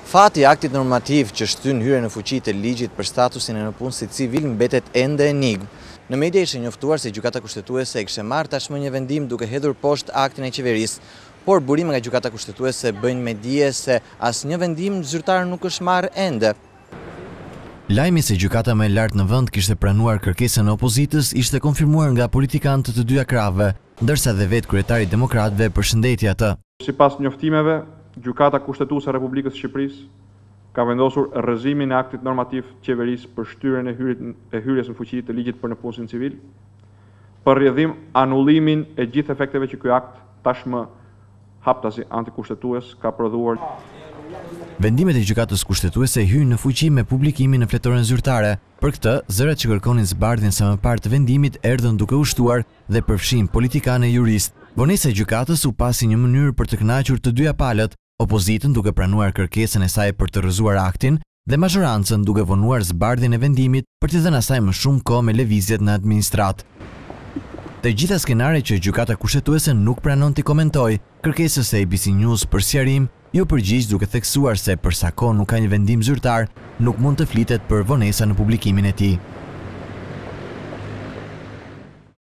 Fati i aktit normativ që shtyn hyrjen në fuqi të ligjit për statusin e nëpunësit civil mbetet ende enigmë. Në media ishte njoftuar se Gjykata Kushtetuese e kishte marrë tashmë një vendim duke hedhur poshtë aktin e qeverisë, por burime nga Gjykata Kushtetuese bëjnë me dije se asnjë vendim zyrtar nuk është marrë ende. Lajmi se gjykata më e lartë në vend kishte pranuar kërkesën e opozitës ishte konfirmuar nga politikanët të dyja krahëve, ndërsa dhe vetë kryetari i Demokratëve përshëndeti atë. Sipas njoftimeve, Gjykata Kushtetuese e Republikës së Shqipërisë ka vendosur rrëzimin e aktit normativ qeverisë për shtyrjen e hyrjes në fuqi të ligjit për nëpunësin civil, për rrjedhim anullimin e gjithë efekteve që ky akt tashmë haptasi antikushtetues ka prodhuar. Vendimet e Gjykatës Kushtetuese hyjnë në fuqi me publikimin në fletoren zyrtare. Për këtë, zërat që kërkonin zbardhjen së mëparë të vendimit erdhën duke u shtuar dhe përfshin politikanë e jurist. Vonesa e gjykatës u pasi një mënyrë për të kënaqur të dyja palët, opozitën duke pranuar kërkesën e saj për të rrëzuar aktin dhe mazhorancën duke vonuar zbardhjen e vendimit për t'i dhënë asaj më shumë kohë me lëvizjet në administratë. Të gjitha skenaret që Gjykata Kushtetuese nuk pranon t'i komentoj, kërkesës e ABC News për sqarim ju përgjigj duke theksuar se për sa kohë nuk ka një vendim zyrtar, nuk mund të flitet për vonesa në publikimin e tij.